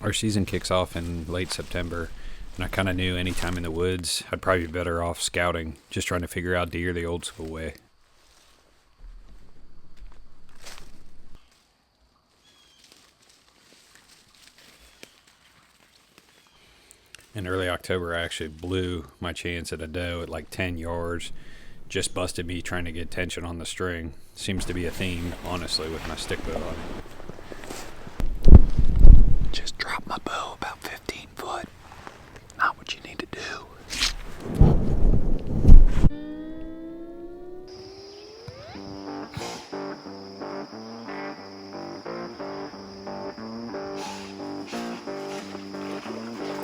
Our season kicks off in late September, and I kind of knew any time in the woods I'd probably be better off scouting, just trying to figure out deer the old school way. In early October, I actually blew my chance at a doe at like 10 yards. Just busted me trying to get tension on the string. Seems to be a theme, honestly, with my Stickbow on it. Just drop my bow about 15 foot. Not what you need to do.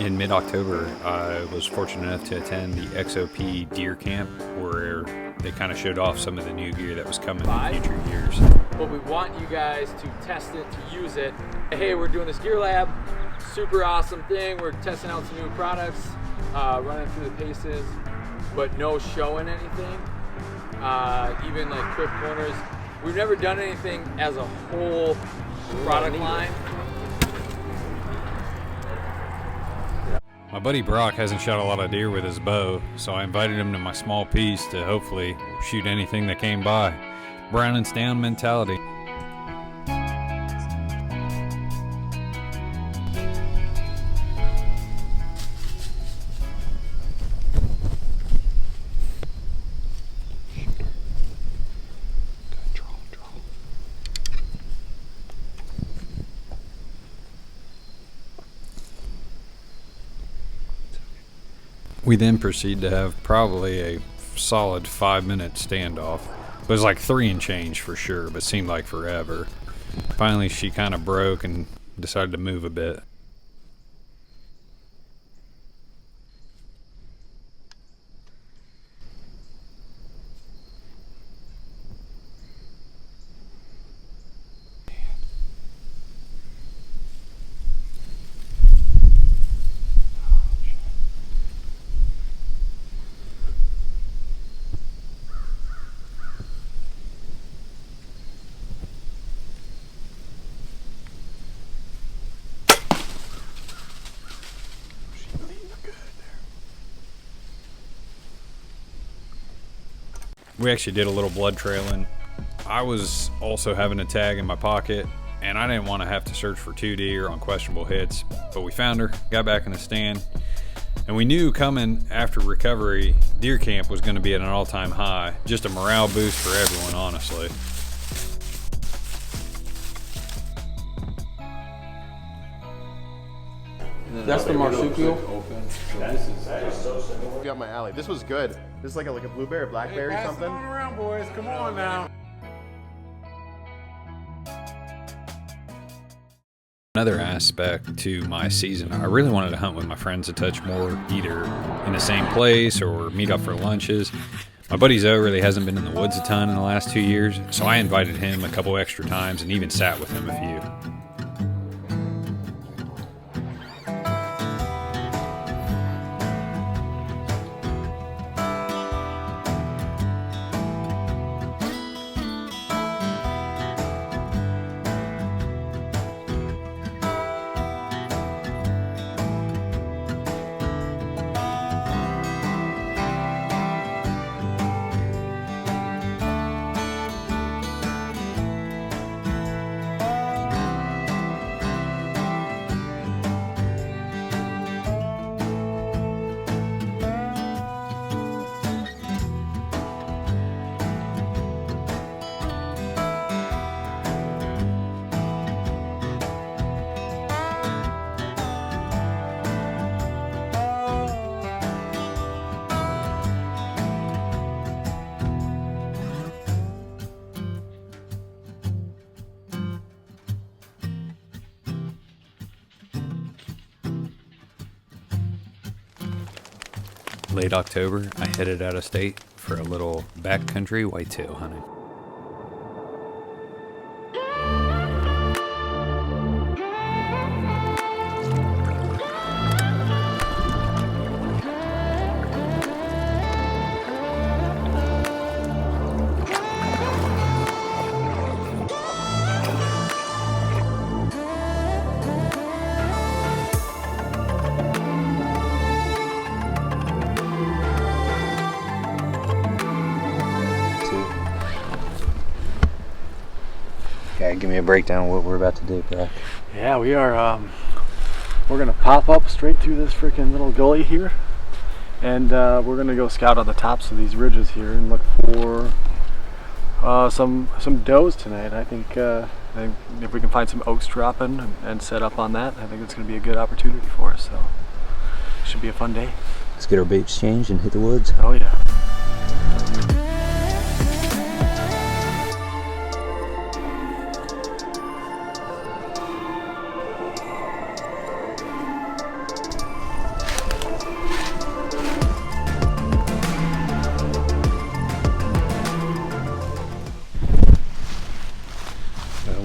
In mid-October, I was fortunate enough to attend the XOP deer camp where they kind of showed off some of the new gear that was coming in future years. But we want you guys to test it, to use it. Hey, we're doing this gear lab, super awesome thing. We're testing out some new products, running through the paces, but no showing anything, even like quick corners. We've never done anything as a whole product line. My buddy Brock hasn't shot a lot of deer with his bow, so I invited him to my small piece to hopefully shoot anything that came by. Browning's down mentality. We then proceed to have probably a solid 5-minute standoff. It was like 3 and change for sure, but seemed like forever. Finally, she kind of broke and decided to move a bit. We actually did a little blood trailing. I was also having a tag in my pocket, and I didn't want to have to search for 2 deer on questionable hits, but we found her, got back in the stand, and we knew coming after recovery, deer camp was going to be at an all-time high. Just a morale boost for everyone, honestly. That's the marsupial. You got my alley. This was good. This is like a blueberry, blackberry, Pass something. it on around, boys. Come on now. Another aspect to my season, I really wanted to hunt with my friends a touch more, either in the same place or meet up for lunches. My buddy Zoe really hasn't been in the woods a ton in the last 2 years, so I invited him a couple extra times and even sat with him a few. Late October, I headed out of state for a little backcountry whitetail hunting. Give me a breakdown of what we're about to do, bro. Yeah, we are. We're gonna pop up straight through this freaking little gully here, and we're gonna go scout on the tops of these ridges here and look for some does tonight. I think if we can find some oaks dropping and set up on that, I think it's gonna be a good opportunity for us. So it should be a fun day. Let's get our boots changed and hit the woods. Oh yeah.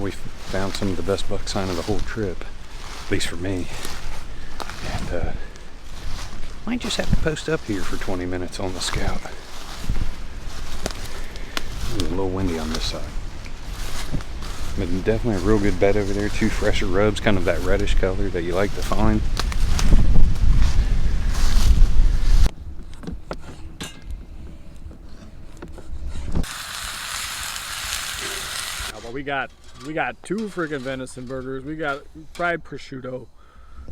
We found some of the best buck sign of the whole trip, at least for me. And might just have to post up here for 20 minutes on the scout. It's a little windy on this side. But definitely a real good bed over there. 2 fresher rubs, kind of that reddish color that you like to find. We got 2 freaking venison burgers. We got fried prosciutto,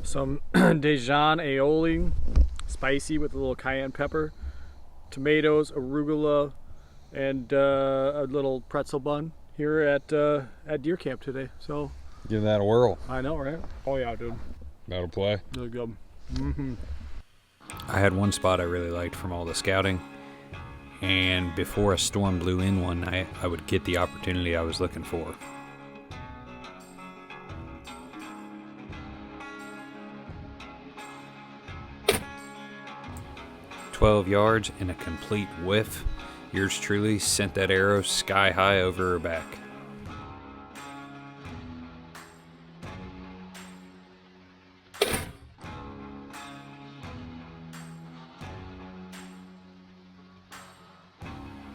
some Dijon aioli, spicy with a little cayenne pepper, tomatoes, arugula, and a little pretzel bun here at deer camp today. So Give that a whirl. I know, right? Oh yeah, dude. That'll play. Really good. I had one spot I really liked from all the scouting. And before a storm blew in one night, I would get the opportunity I was looking for. "12 yards and a complete whiff. Yours truly sent that arrow sky high over her back."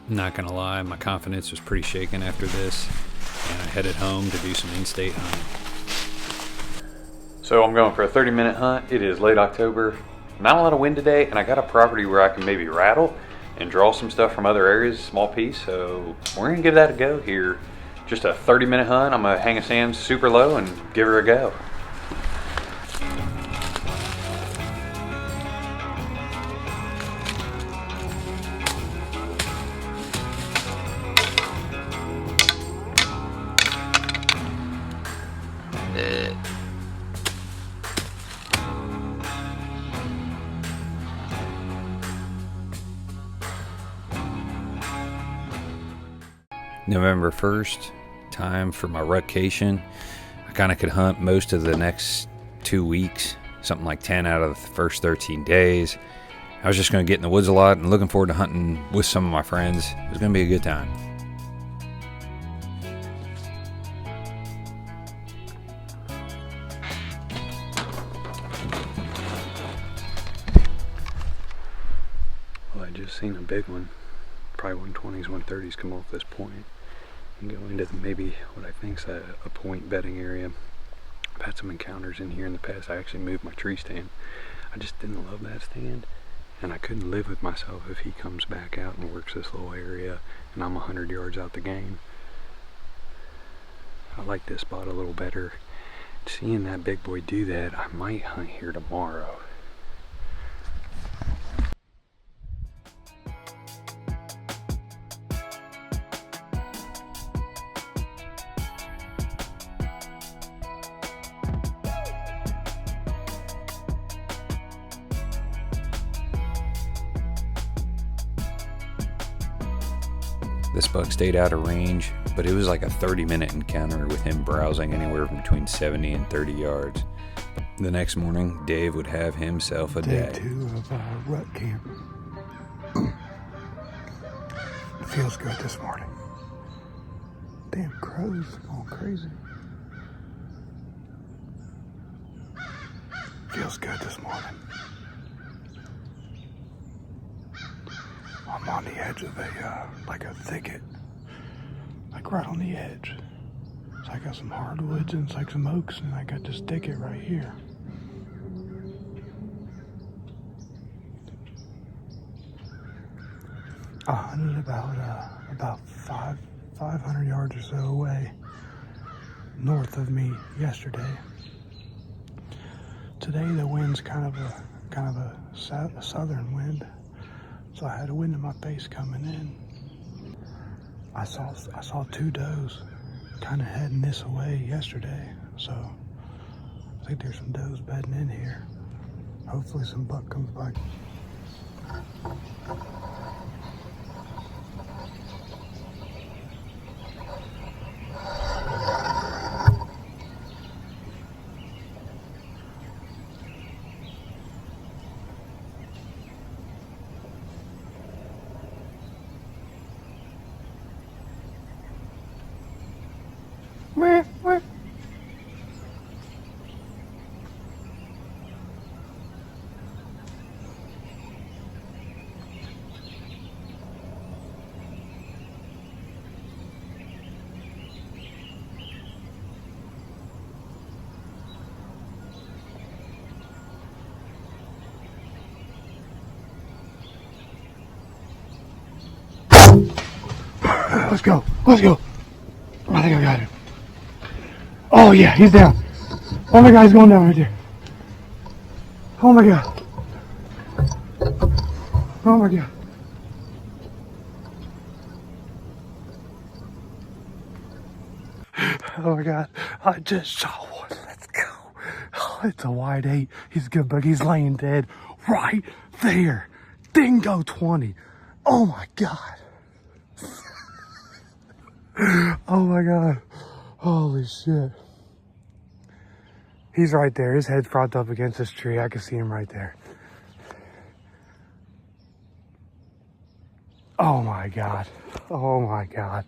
Not gonna lie, my confidence was pretty shaken after this, and I headed home to do some in-state hunting. So I'm going for a 30-minute hunt. It is late October. Not a lot of wind today, and I got a property where I can maybe rattle and draw some stuff from other areas, small piece, so we're gonna give that a go here. Just a 30-minute hunt. I'm gonna hang a stand super low and give her a go. November 1st, time for my rutcation. I kind of could hunt most of the next 2 weeks, something like 10 out of the first 13 days. I was just going to get in the woods a lot and looking forward to hunting with some of my friends. It was going to be a good time. Well, I just seen a big one. Probably 120s, 130s come off this point and go into maybe what I think's a point bedding area. I've had some encounters in here in the past. I actually moved my tree stand. I just didn't love that stand, and I couldn't live with myself if he comes back out and works this little area and I'm 100 yards out the game. I like this spot a little better. Seeing that big boy do that, I might hunt here tomorrow. This buck stayed out of range, but it was like a 30-minute encounter with him browsing anywhere from between 70 and 30 yards. The next morning, Dave would have himself a day. Day 2 of rut camp. It feels good this morning. Damn crows going crazy. Feels good this morning. I'm on the edge of like a thicket, like right on the edge. So I got some hardwoods and it's like some oaks, and I got this thicket right here. I hunted about 500 yards or so away, north of me yesterday. Today the wind's kind of a southern wind, so I had a wind in my face coming in. I saw 2 does kind of heading this way yesterday, so I think there's some does bedding in here. Hopefully some buck comes by. Let's go. Let's go. I think I got him. Oh yeah, he's down. Oh my God, he's going down right there. Oh my God. Oh my God. Oh my God, I just saw one. Let's go. Oh, it's a wide 8. He's good, but he's laying dead right there. Dingo 20. Oh my God. Oh my God. Holy shit. He's right there. His head's propped up against this tree. I can see him right there. Oh my God. Oh my God.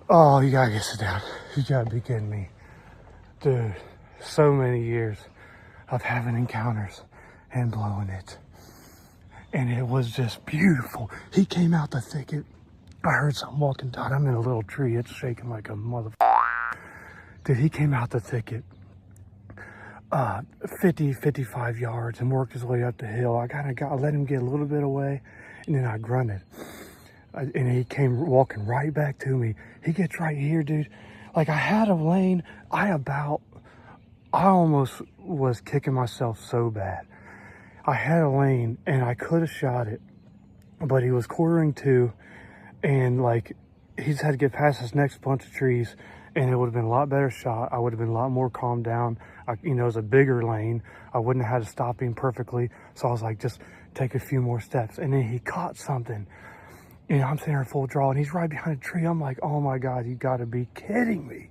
Oh, you gotta get sit down. You gotta be kidding me. Dude, so many years of having encounters and blowing it. And it was just beautiful. He came out the thicket. I heard something walking down. I'm in a little tree. It's shaking like a motherfucker. Dude, he came out the thicket 50, 55 yards and worked his way up the hill. I let him get a little bit away, and then I grunted. And he came walking right back to me. He gets right here, dude. Like, I had a lane. I almost was kicking myself so bad. I had a lane, and I could have shot it, but he was quartering to, and like, he just had to get past this next bunch of trees, and it would have been a lot better shot. I would have been a lot more calmed down. It was a bigger lane. I wouldn't have had to stop him perfectly. So I was like, just take a few more steps. And then he caught something. I'm sitting there full draw, and he's right behind a tree. I'm like, oh my God, you gotta be kidding me.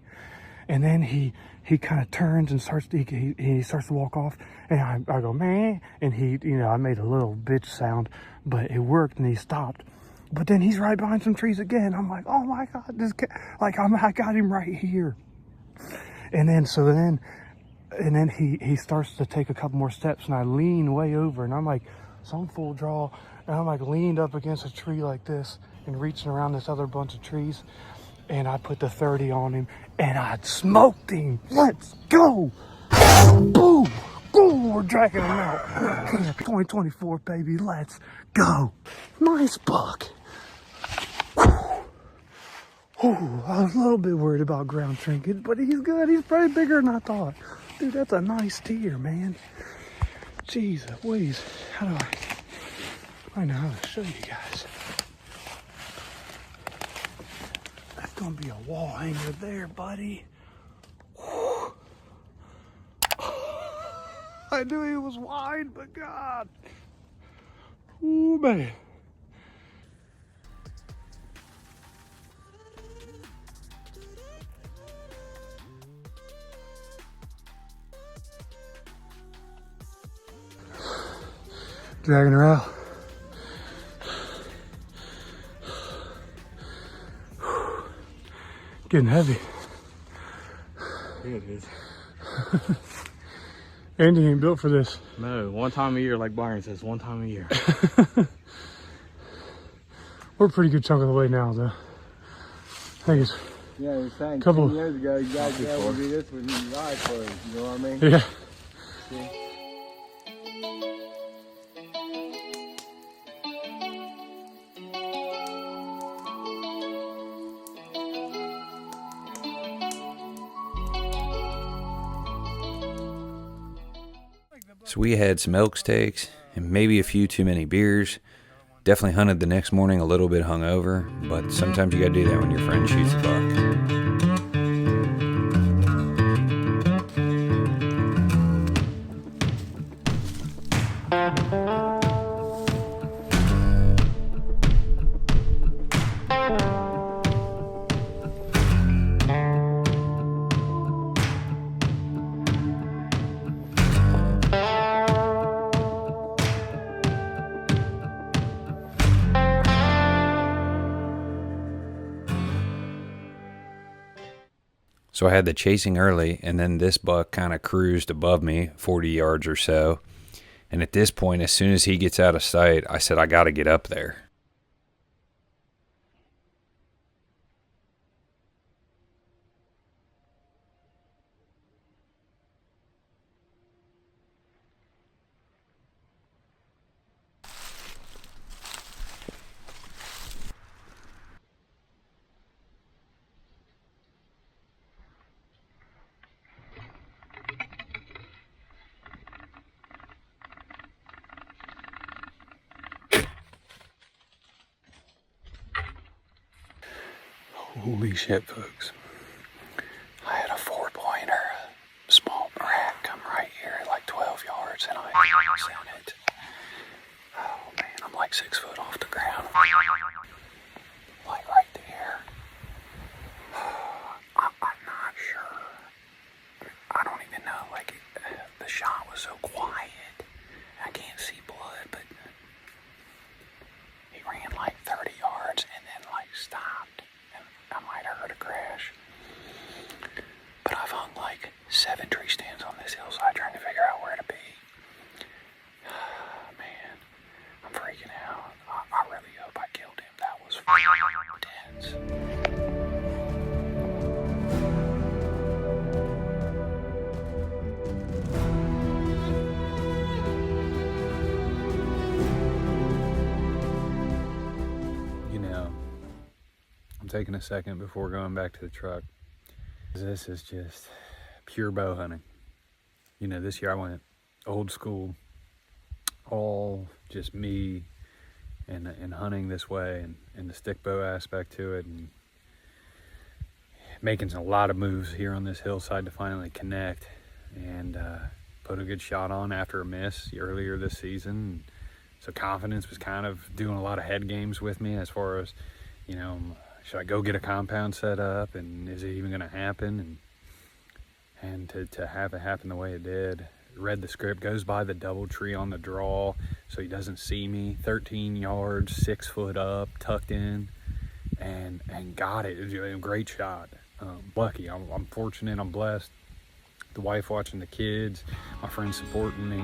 And then he kind of turns and starts to walk off, and I go, man, and I made a little bitch sound, but it worked, and he stopped. But then he's right behind some trees again. I'm like, oh my God, I got him right here. And then he starts to take a couple more steps, and I lean way over, and I'm like, so I'm full draw, and I'm like leaned up against a tree like this and reaching around this other bunch of trees, and I put the 30 on him, and I smoked him. Let's go. Boom. Boom, we're dragging him out. 2024, baby, let's go. Nice buck. Ooh, I was a little bit worried about ground shrinkage, but he's good. He's probably bigger than I thought. Dude, that's a nice deer, man. Jesus, please. I know how to show you guys. That's gonna be a wall hanger there, buddy. Whew. I knew he was wide, but God. Ooh, man. Dragging her out. Getting heavy. Yeah, it is. Andy ain't built for this. No, one time a year, like Byron says, one time a year. We're a pretty good chunk of the way now, though. I think it's Yeah, he was saying couple 10 years ago, you guys would do this with your eyes closed, you know what I mean? yeah. So we had some elk steaks and maybe a few too many beers. Definitely hunted the next morning a little bit hungover, but sometimes you gotta do that when your friend shoots a buck. So I had the chasing early, and then this buck kind of cruised above me 40 yards or so. And at this point, as soon as he gets out of sight, I said, I got to get up there. Holy shit, folks. I had a 4-pointer, small rat come right here at like 12 yards, and I seen it. Oh man, I'm like 6 foot off the ground. Like right there. I'm not sure. I don't even know, like the shot was so quiet. I can't see blood, but he ran like 30 yards and then like stopped. I might have heard a crash. But I've hung like 7 tree stands on this hillside trying to figure out where to be. Man, I'm freaking out. I really hope I killed him. That was intense. I'm taking a second before going back to the truck. This is just pure bow hunting. You know, this year I went old school, all just me and hunting this way, and the stickbow aspect to it, and making a lot of moves here on this hillside to finally connect and put a good shot on after a miss earlier this season. So confidence was kind of doing a lot of head games with me as far as, you know, should I go get a compound set up, and is it even going to happen? And to have it happen the way it did. Read the script, goes by the double tree on the draw, so he doesn't see me. 13 yards, 6 foot up, tucked in, and got it. It was a great shot. Lucky, I'm fortunate, I'm blessed. The wife watching the kids, my friends supporting me.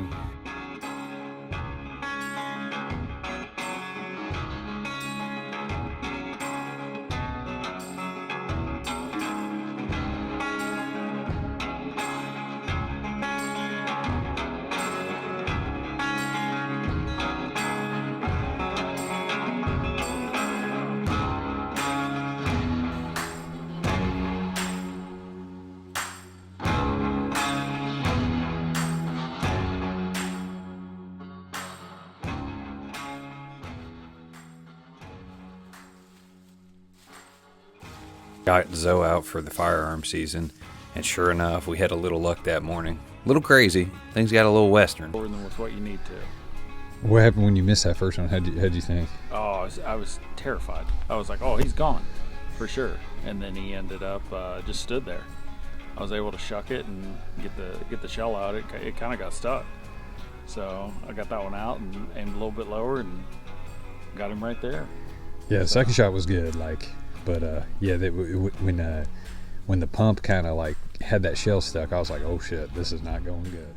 Got Zoe out for the firearm season, and sure enough, we had a little luck that morning. A little crazy. Things got a little western. More than with what you need to. What happened when you missed that first one? How'd you think? Oh, I was terrified. I was like, oh, he's gone for sure. And then he ended up just stood there. I was able to shuck it and get the shell out. It kind of got stuck. So I got that one out and aimed a little bit lower and got him right there. Yeah, the second shot was good, but yeah, when the pump kind of like had that shell stuck, I was like, oh shit, this is not going good.